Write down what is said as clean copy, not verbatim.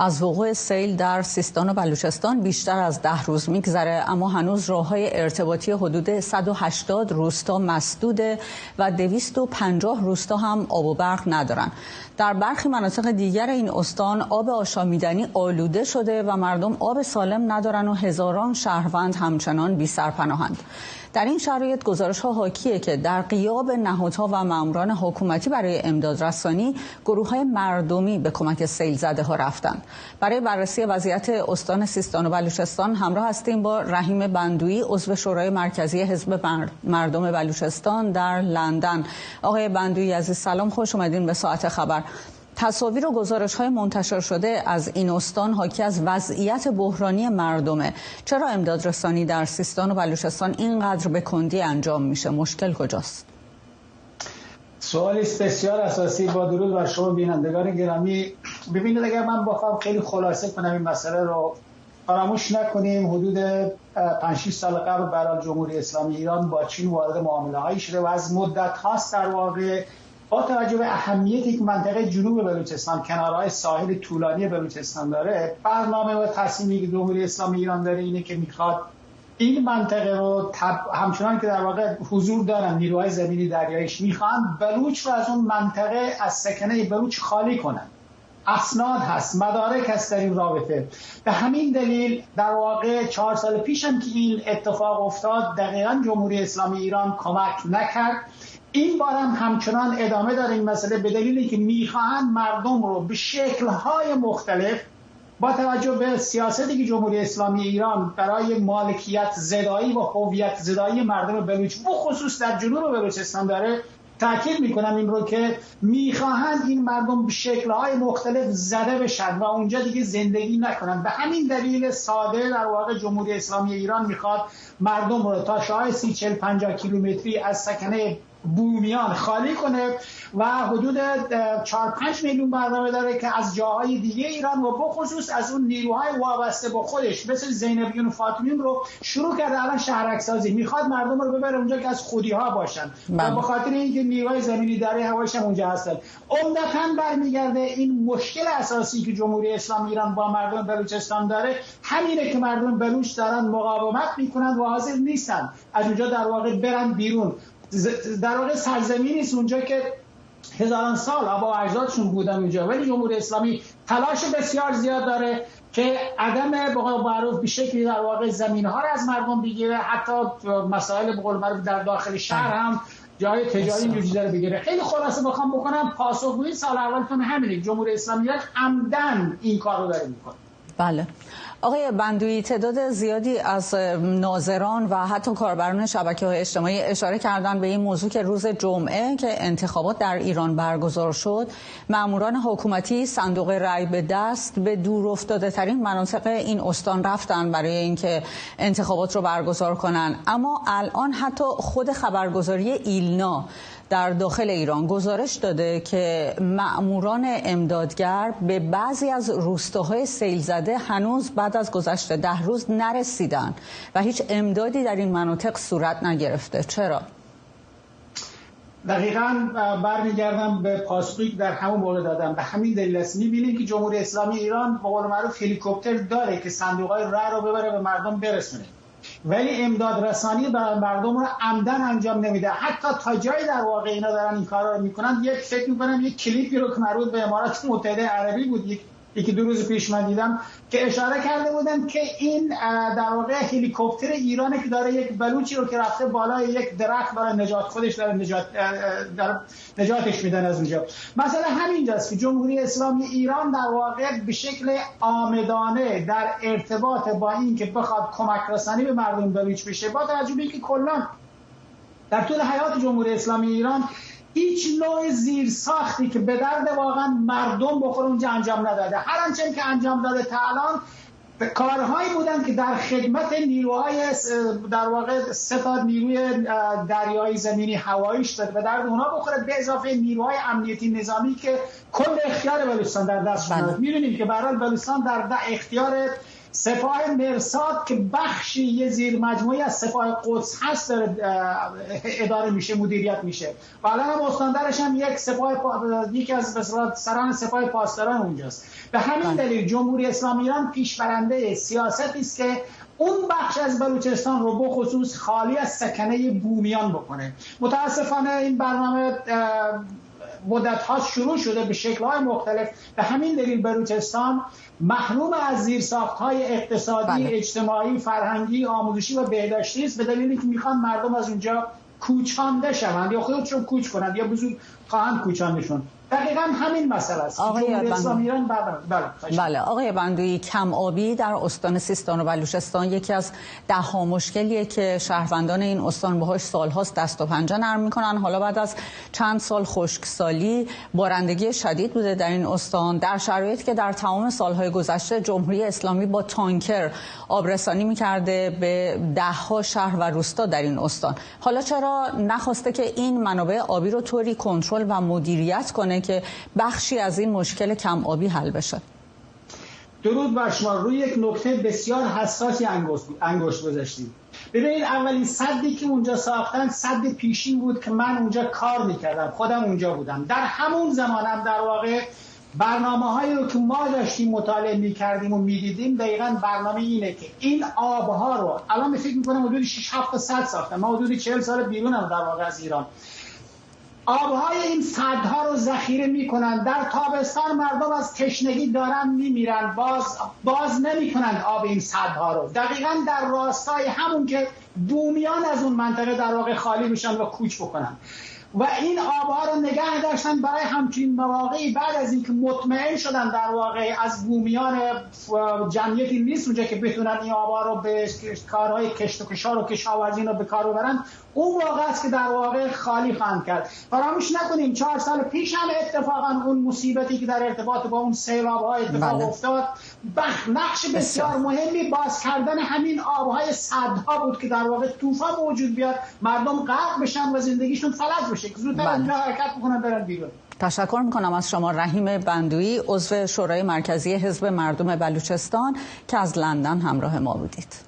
از وقوع سیل در سیستان و بلوچستان بیشتر از 10 روز میگذره، اما هنوز راه‌های ارتباطی حدود 180 روستا مسدوده و 250 روستا هم آب و برق ندارن. در برخی مناطق دیگر این استان آب آشامیدنی آلوده شده و مردم آب سالم ندارن و هزاران شهروند همچنان بی سرپناهند. در این شرایط گزارش‌ها حاکیه که در غیاب نهادها و ماموران حکومتی برای امداد رسانی، گروه‌های مردمی به کمک سیل زده‌ها رفتند. برای بررسی وضعیت استان سیستان و بلوچستان همراه هستیم با رحیم بندویی، عضو شورای مرکزی حزب مردم بلوچستان در لندن. آقای بندویی عزیز سلام، خوش اومدین به ساعت خبر. تصاویر و گزارش‌های منتشر شده از این استان حاکی از وضعیت بحرانی مردمه. چرا امدادرسانی در سیستان و بلوچستان اینقدر به کندی انجام میشه؟ مشکل کجاست؟ سوالی بسیار اساسی. با درود بر شما بینندگان گرامی. ببینید، اگر من بخوام خیلی خلاصه کنم این مسئله رو، فراموش نکنیم حدود 5-6 سال قبل برای جمهوری اسلامی ایران با چین وارد معامله‌هایی شده و از مدت هاست در واقع با توجه به اهمیتی که منطقه جنوب بلوچستان، کنارهای ساحل طولانی بلوچستان داره، برنامه و تصمیمی که جمهوری اسلامی ایران داره اینه که میخواد این منطقه رو همچنان که در واقع حضور دارن نیروهای زمینی دریاییش، میخوان بلوچ رو از اون منطقه از سکنه بلوچ خالی کنن. اسناد هست، مدارک هست در این رابطه. به همین دلیل در واقع 4 سال پیش هم که این اتفاق افتاد، دقیقاً جمهوری اسلامی ایران کمک نکرد. این بار هم همچنان ادامه داره این مسئله، به دلیلی که میخواهند مردم رو به شکل‌های مختلف با توجه به سیاستی که جمهوری اسلامی ایران برای مالکیت زدایی و هویت زدایی مردم بلوچ بخصوص در جنوب بلوچستان داره، تاکید میکنم این رو که میخواهند این مردم به شکل‌های مختلف زده بشن و اونجا دیگه زندگی نکنن. به همین دلیل ساده در واقع جمهوری اسلامی ایران میخواد مردم رو تا شاید 30-40-50 کیلومتری از سکنه بومیان خالی کنه و حدود 4-5 میلیون برنامه داره که از جاهای دیگه ایران و بخصوص از اون نیروهای وابسته به خودش مثل زینبیون و فاطمیون رو شروع کرده الان شهرک سازی. میخواد مردم رو ببره اونجا که از خودی ها باشن و به خاطر اینکه نیروهای زمینی داره هوایش هم اونجا هستن. عمدتاً برمیگرده این مشکل اساسی که جمهوری اسلامی ایران با مردم بلوچستان داره همینه که مردم بلوچ دارن مقاومت میکنن و حاضر نیستن از اونجا در واقع برن بیرون. در واقع سرزمینی است اونجا که هزاران سال آبا و اجدادشون بودن اونجا، ولی جمهوری اسلامی تلاش بسیار زیاد داره که عدم به قول معروف به شکلی در واقع زمین‌ها رو از مردم بگیره، حتی مسائل به قول معروف در داخل شهر هم جای تجاری جوجی بگیره. خیلی خلاصه بخوام بکنم، پاسخگویی سال اولتون همینه، جمهوری اسلامی عمدن این کار رو داره میکنه. بله. آقای بندویی، تعداد زیادی از ناظران و حتی کاربران شبکه‌های اجتماعی اشاره کردن به این موضوع که روز جمعه که انتخابات در ایران برگزار شد، ماموران حکومتی صندوق رای به دست به دور افتاده ترین مناطق این استان رفتن برای اینکه انتخابات رو برگزار کنن. اما الان حتی خود خبرگزاری ایلنا در داخل ایران گزارش داده که ماموران امدادگر به بعضی از روستاهای سیل زده هنوز بعد از گذشت 10 روز نرسیدن و هیچ امدادی در این مناطق صورت نگرفته. چرا؟ دقیقاً برمیگردم به پاسخی در همون مورد دادم. به همین دلیل است می‌بینیم که جمهوری اسلامی ایران به قول معروف هلیکوپتر داره که صندوق‌های رای رو ببره به مردم برسونه، ولی امداد رسانی برای مردم رو عمدن انجام نمیده. حتی تا جایی در واقع اینا دارن این کارا رو میکنن، فکر میکنم یک کلیپی رو که مربوط به امارات متحده عربی بود، یکی 2 روز پیش من دیدم که اشاره کرده بودن که این در واقع هلیکوپتر ایرانه که داره یک بلوچی رو که رفته بالای یک درخت برای نجات خودش داره نجاتش میدن از اونجا. مثلا همینجاست که جمهوری اسلامی ایران در واقع به شکل عامدانه در ارتباط با این که بخواد کمک رسانی به مردم بلوچ بشه، با توجه به اینکه کلا در طول حیات جمهوری اسلامی ایران هیچ نوع زیرساختی که به درد واقعا مردم بخوره اونجا انجام نداده. هر آنچه که انجام داده تا الان کارهایی بودن که در خدمت نیروهای در واقع 3 تا نیروی دریایی زمینی هوایی شده به درد اونا بخوره، به اضافه نیروهای امنیتی نظامی که کل اختیار بلوچستان در دستشون. می‌بینیم که به هر حال بلوچستان در اختیار سپاه مرصاد که بخشی یه زیر مجموعی از سپاه قدس هست داره اداره میشه، مدیریت میشه. و الان هم استاندارش هم یکی از سران سپاه پاسداران اونجاست. به همین دلیل جمهوری اسلامی ایران پیشبرنده سیاستی است که اون بخش از بلوچستان رو بخصوص خالی از سکنه بومیان بکنه. متاسفانه این برنامه مدت ها شروع شده به شکل‌های مختلف. به همین دلیل بلوچستان محروم از زیرساخت‌های اقتصادی، اجتماعی، فرهنگی، آموزشی و بهداشتی است، به دلیلی که میخوان مردم از اونجا کوچانده شوند یا خودشون کوچ کنند یا بزرگ خواهند کوچاندهشون. دقیقاً همین مسئله است. جمهوری اسلامی ایران بله آقای بندویی، کم آبی در استان سیستان و بلوچستان یکی از ده‌ها مشکلیه که شهروندان این استان باهاش سال‌هاست دست و پنجه نرم میکنن. حالا بعد از چند سال خشکسالی بارندگی شدید بوده در این استان، در شرایطی که در تمام سال‌های گذشته جمهوری اسلامی با تانکر آبرسانی میکرده به ده‌ها شهر و روستا در این استان. حالا چرا نخواسته که این منابع آبی رو طوری کنترل و مدیریت کنه که بخشی از این مشکل کم آبی حل بشه؟ درود بر شما. روی یک نکته بسیار حساسی انگشت گذاشتید. ببینید اولین سدی که اونجا ساختن سد پیشین بود که من اونجا کار میکردم، خودم اونجا بودم. در همون زمانم در واقع برنامه‌هایی رو که ما داشتیم مطالعه می‌کردیم و می‌دیدیم دقیقاً برنامه اینه که این آب‌ها رو الان فکر می‌کنم حدود 6-7 سد ساختن. ما حدود 40 سال بیرونم در واقع از ایران. آبهای این سدها رو ذخیره میکنن. در تابستان مردم از تشنگی دارن میمیرن، باز نمیکنن آب این سدها رو. دقیقاً در راستای همون که بومیان از اون منطقه در واقع خالی بشن و کوچ بکنن و این آبها رو نگه داشتن برای همچین مواقعی. بعد از اینکه مطمئن شدن در واقع از بومیان جمعیتی نیست اونجا که بتونن این آبها رو به کارهای کشت و کشار و کشاورزی رو به کار ببرن، اون واقع است که در واقع خالی خواهند کرد. فراموش نکنیم 4 سال پیش هم اتفاقا اون مصیبتی که در ارتباط با اون سیلاب‌ها اتفاق افتاد نقش بسیار مهمی باز کردن همین آبهای سدها بود که در واقع طوفان وجود بیاد، مردم غرق بشن و زندگیشون فلج بشه، زودتر اونجا حرکت بکنن برن بیرون. تشکر میکنم از شما رحیم بندویی، عضو شورای مرکزی حزب مردم بلوچستان که از لندن همراه ما بودید.